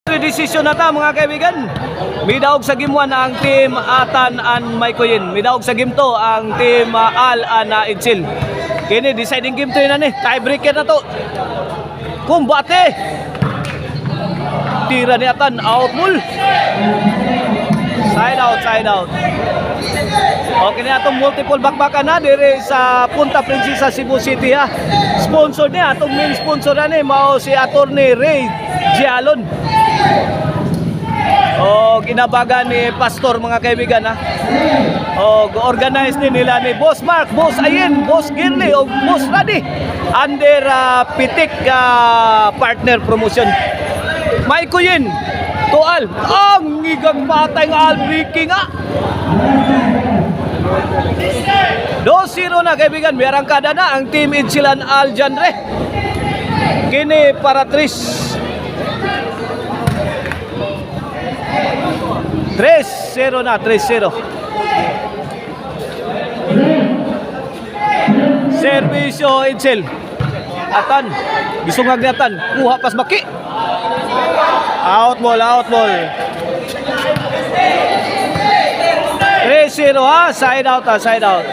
Desisyon na ta mga kaibigan. Midaog sa game 1 ang team Atan and Maykoyin. Midaog sa game 2 ang team Al and Itzel. Kini deciding game 2 na ni. Tiebreaker na to. Kumbate. Tira ni Atan out mul. Side out, side out. Okay na itong multiple bakbakan na dire sa Punta Princesa, Cebu City ha. Sponsor niya, itong main sponsor na ni mao si Attorney Ray Gialon. O ginabagan ni Pastor mga kaibigan ha. O organize ni nila ni Boss Mark, Boss Ayen, Boss Girly o Boss Radi under Pitik partner promotion. Maykoyin Tual ang ngigang patay nga Al-breaking nga 2-0 na kaibigan. May arangkada na ang team Insilan Aljanre. Kini para 3-0 na, 3-0. Servisyo Insil. Atan, bisungag ni Atan, kuha pas maki. Out ball, out ball. 3-0 ha, side out ha, side out.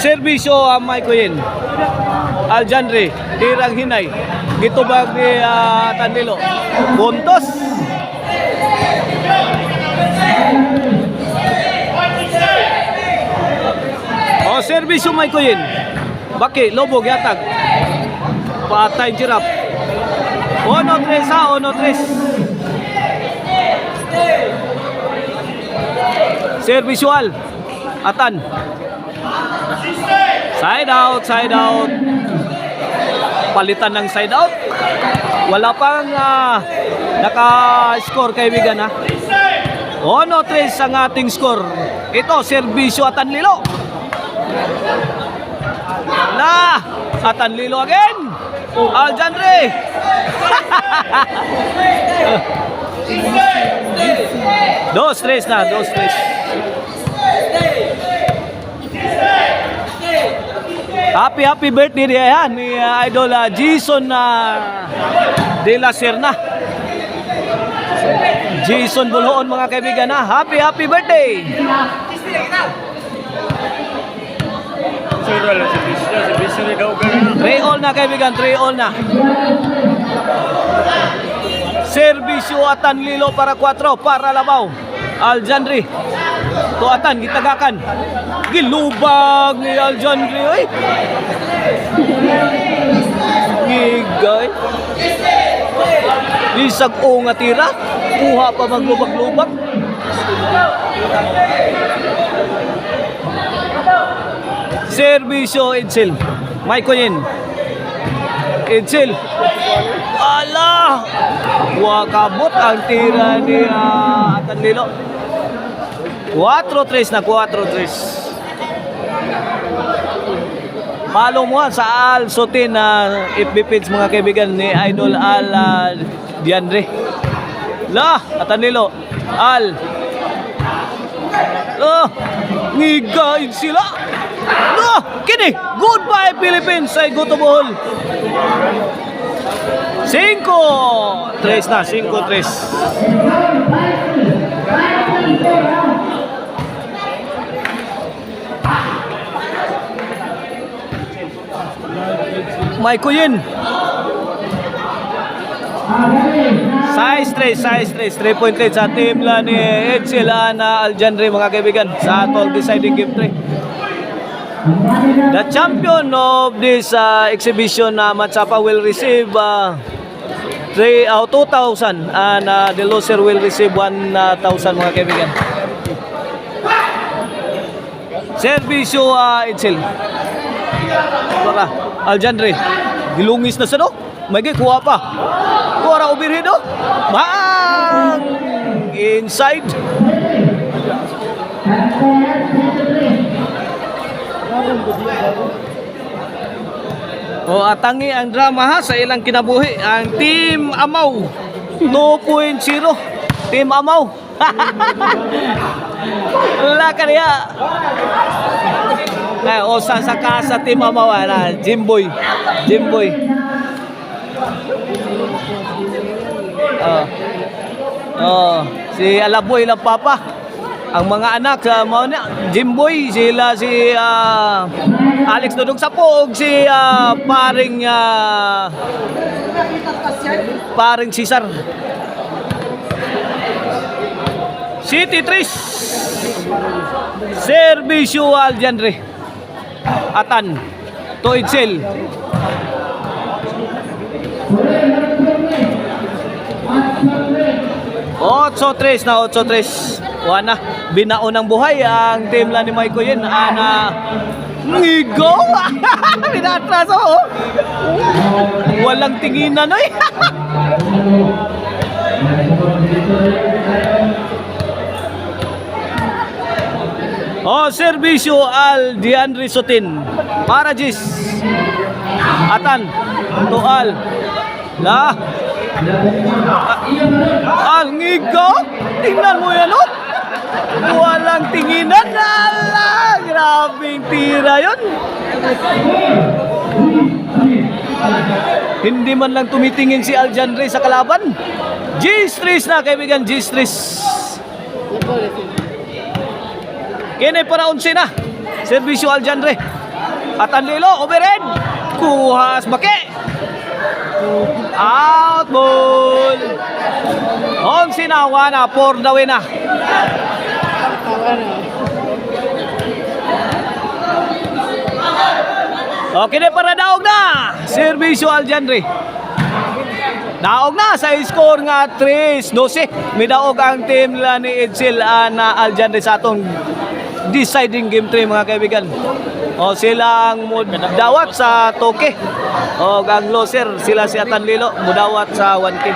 Servisyo ang Maykoyin. Aljanre, tirang hinay. Gitubag ni Tandilo. Buntos. O, servisyo Maykoyin. Baki, Lobo, Gatag. Patay, Girap. 1-3 ha, 1-3. Servisual Atan. Side out, side out. Palitan ng side out. Wala pang naka-score kaibigan ha. 1-3 ang ating score. Ito, Servisyo Atan Lilo. Na, Atan Lilo again. Aljanre. 2-3 na, 2-3. Happy birthday dia ni Idol Jason De La Serna. Jason Bulhoon mga kaibigan na. Happy birthday. 3-all na kaibigan, 3-all na. Servisyo Atan Lilo para 4 para Labaw. Aljanre. Tuatan gitagakan. Gilubag ni Aljanre oy. Gigay. Lisag o nga tira. Kuha pa maglubag-lubag. Servisyo Itzel. Maykoyin. Itzel. Ala! Wakabot ang tira ni Atan Lilo. 4-3 na, 4-3. Follow mo sa Al Sotin na FB page mga kaibigan ni Idol Al Diandre. La, Atan Lilo. Al. Ngigain sila. Kini, goodbye Philippines ay gutubuhol. 5-3 na, 5-3. Maykoyin. Size 3 sa team la ni Edsela na Aljanre mga kaibigan sa atol deciding game 3. The champion of this exhibition Matsapa will receive 2,000 and the loser will receive 1,000 mga kaibigan. Servisyo Edsel. Para Aljanre. Gilungis na sa do. May kuha pa. Kuha ra overhead do. Bang! Inside. O atangi ang drama ha sa ilang kinabuhi ang Team Amaw 2.0. Team Amaw. Wala ka niya. O sa kasa Team Amaw na Jimboy. Jimboy. Oh, si Alaboy ng Papa. Ang mga anak sa Jimboy, sila si Alex Dudong Sapog, si paring Cesar. City Tris. Servisyo Aljanre. Atan. To Itzel. Otso tres na 8-3. Wana, binaon ng buhay ang team lang ni Maiko yun. Ana Ngigo! Pinatraso oh. Walang tinginan oy. Oh, servisyo Al Diandre Sotin. Para Jis. Atan. Tual. La. Ang Ngigo! Tingnan mo yan oh. Walang tinginan. Ala, grabing tira yun. Hindi man lang tumitingin si Aljanre sa kalaban. G-Stress na kaibigan, G-Stress. Kini para 11 na. Servisyo Aljanre. At ang Lilo, overhead. Kuhas Bake. Out ball. 11 na, wana, for the win na. Okay na para daog na. Servisyo Aljanre. Daog na sa score nga 3-12. May daog ang team nila ni Edsel na Aljanre sa atong deciding game 3 mga kaibigan. O silang mudawat sa toke. O ang loser sila si Atan Lilo mudawat sa 1K.